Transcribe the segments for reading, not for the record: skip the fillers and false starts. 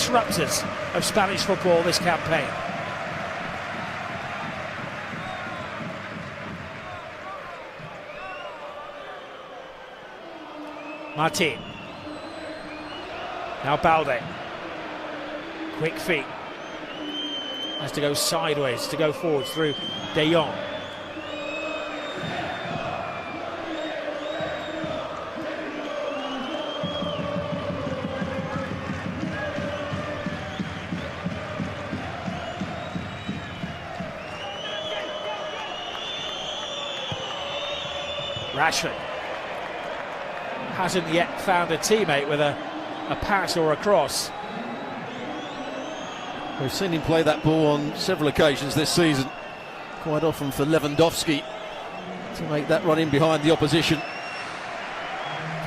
disruptors of Spanish football this campaign. Martin. Now Balde. Quick feet. Has to go sideways to go forwards through De Jong. Rashford hasn't yet found a teammate with a pass or a cross. We've seen him play that ball on several occasions this season, quite often for Lewandowski to make that run in behind the opposition.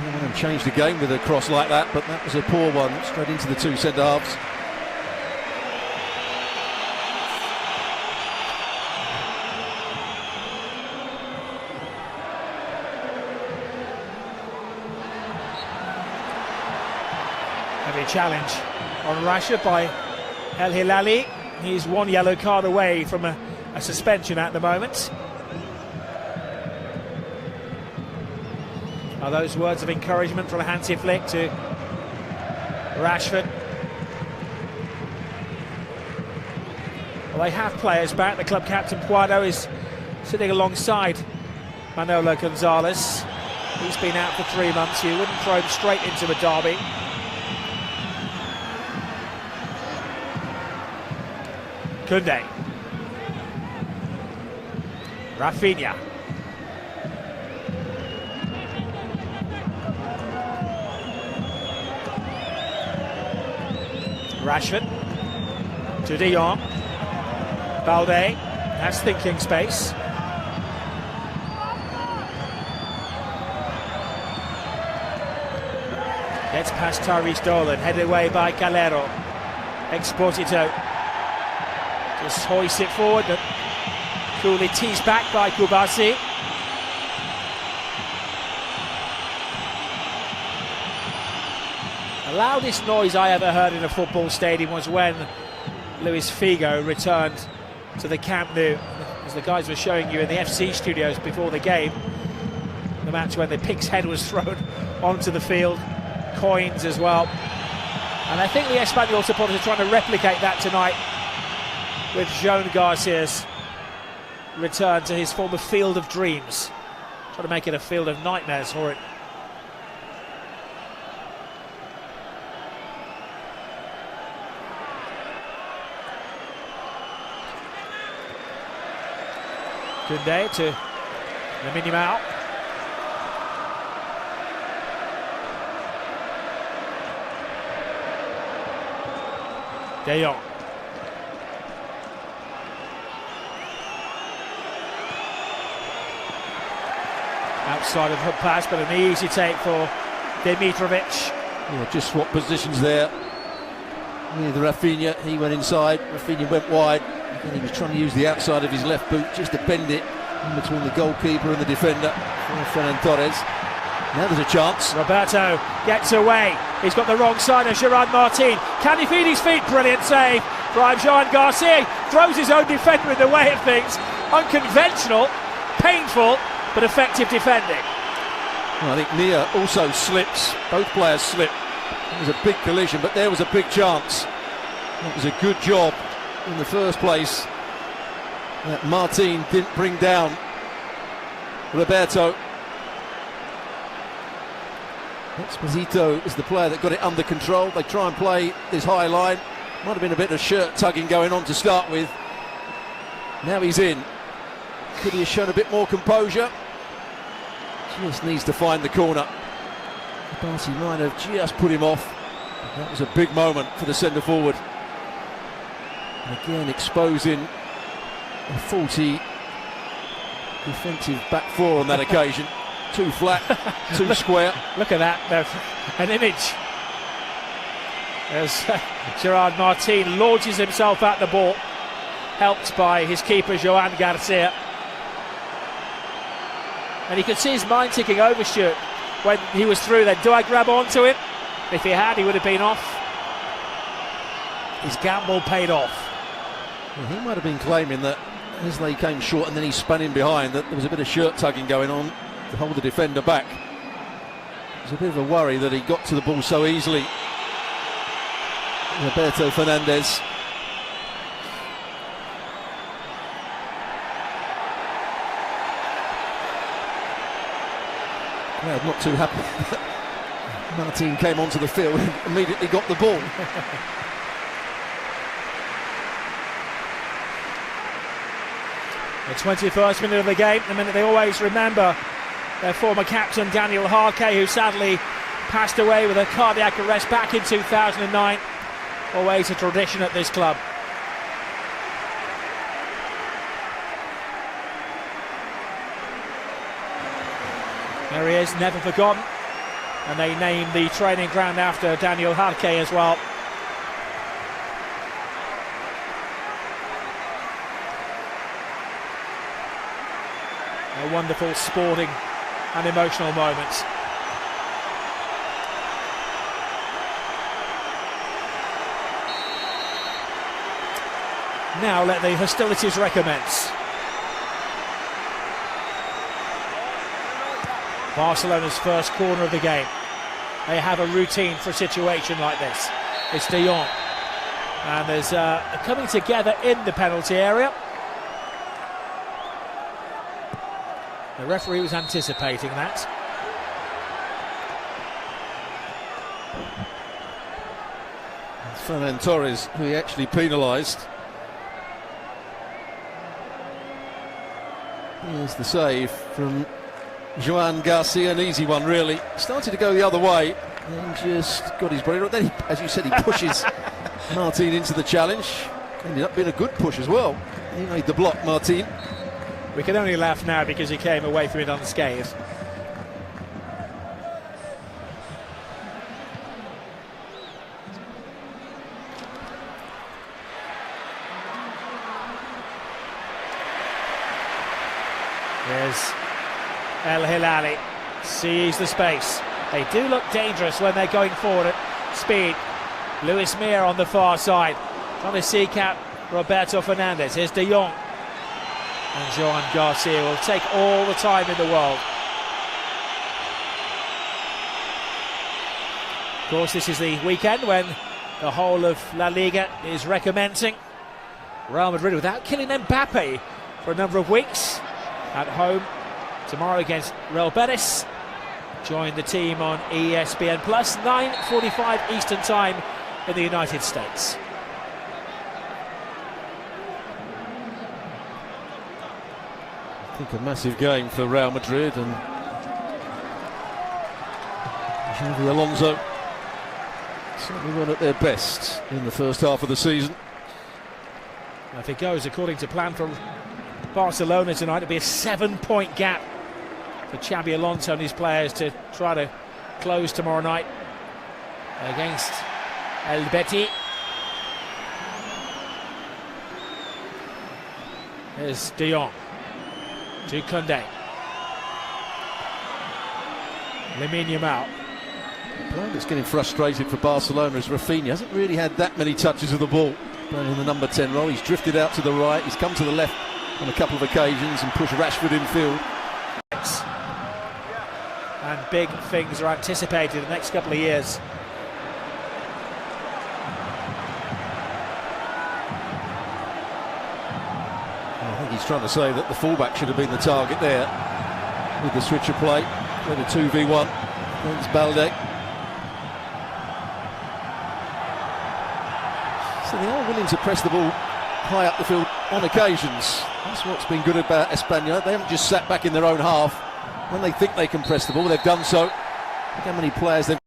Didn't want to change the game with a cross like that, but that was a poor one, straight into the two centre-halves. Heavy challenge on Rashford by El Hilali. He's one yellow card away from a suspension at the moment. Are those words of encouragement from Hansi Flick to Rashford? Well, they have players back. The club captain Puado is sitting alongside Manolo Gonzalez. He's been out for 3 months. You wouldn't throw him straight into a derby. Koundé. Rafinha. Rashford to De Jong. Balde, that's thinking space. Gets past Tyrese Dolan, headed away by Calero. Exposito just hoists it forward, but coolly teased back by Kubasi. The loudest noise I ever heard in a football stadium was when Luis Figo returned to the Camp Nou, as the guys were showing you in the FC studios before the game. The match when the pig's head was thrown onto the field, coins as well. And I think the Espanyol supporters are trying to replicate that tonight with Joan Garcia's return to his former field of dreams. Trying to make it a field of nightmares for it. Koundé to the Minimal. De Jong. Outside of her pass, but an easy take for Dimitrovic. Yeah, just swap positions there. With Rafinha, he went inside, Rafinha went wide, and he was trying to use the outside of his left boot just to bend it in between the goalkeeper and the defender for Fernan Torres. Now there's a chance. Roberto gets away. He's got the wrong side of Gerard Martin. Can he feed his feet? Brilliant save from Joan Garcia. Throws his own defender in the way of things. Unconventional, painful, but effective defending. Well, I think Mira also slips. Both players slip. It was a big collision, but there was a big chance. It was a good job in the first place that Martin didn't bring down Roberto. Exposito is the player that got it under control. They try and play this high line. Might have been a bit of shirt tugging going on to start with. Now he's in. Could he have shown a bit more composure? Just needs to find the corner. Barcy might have just put him off. That was a big moment for the centre forward. And again, exposing a faulty defensive back four on that occasion. Too flat, too square. Look at that, an image as Gerard Martin launches himself at the ball, helped by his keeper Joan Garcia. And you could see his mind ticking over, Stuart, when he was through then. Do I grab onto him? If he had, he would have been off. his gamble paid off. Well, he might have been claiming that as they came short and then he spun in behind, that there was a bit of shirt tugging going on to hold the defender back. It was a bit of a worry that he got to the ball so easily. Roberto Fernandez. Well, not too happy. Martin came onto the field and immediately got the ball. The 21st minute of the game, the minute they always remember their former captain Daniel Harke, who sadly passed away with a cardiac arrest back in 2009. Always a tradition at this club. There he is, never forgotten. And they named the training ground after Daniel Harke as well. A wonderful sporting and emotional moment. Now let the hostilities recommence. Barcelona's first corner of the game. They have a routine for a situation like this. It's De Jong. And there's coming together in the penalty area. The referee was anticipating that. Fernan Torres, who he actually penalised. Here's the save from Joan Garcia, an easy one really. Started to go the other way and just got his body. Then, as you said, he pushes Martin into the challenge. Ended up being a good push as well. He made the block, Martin. We can only laugh now because he came away from it unscathed. There's El Hilali, sees the space. They do look dangerous when they're going forward at speed. Luis Mira on the far side, trying to seek out Roberto Fernandez. Here's De Jong. And Joan Garcia will take all the time in the world. Of course, this is the weekend when the whole of LaLiga is recommencing. Real Madrid without Kylian Mbappe for a number of weeks. At home tomorrow against Real Betis. Join the team on ESPN Plus, 9:45 Eastern Time in the United States. I think a massive game for Real Madrid, and Xavi Alonso certainly weren't at their best in the first half of the season. If it goes according to plan for Barcelona tonight, it'll be a 7-point gap for Xabi Alonso and his players to try to close tomorrow night against El Betis. There's De Jong to Koundé. Lamine Yamal. The player that's getting frustrated for Barcelona is Rafinha. Hasn't really had that many touches of the ball playing in the number 10 role. He's drifted out to the right, he's come to the left on a couple of occasions and pushed Rashford in field. And big things are anticipated in the next couple of years. I think he's trying to say that the fullback should have been the target there with the switch of play. Then a 2v1 against Balde. So they are willing to press the ball high up the field on occasions. That's what's been good about Espanyol. They haven't just sat back in their own half. When they think they can press the ball, they've done so. Look how many players they've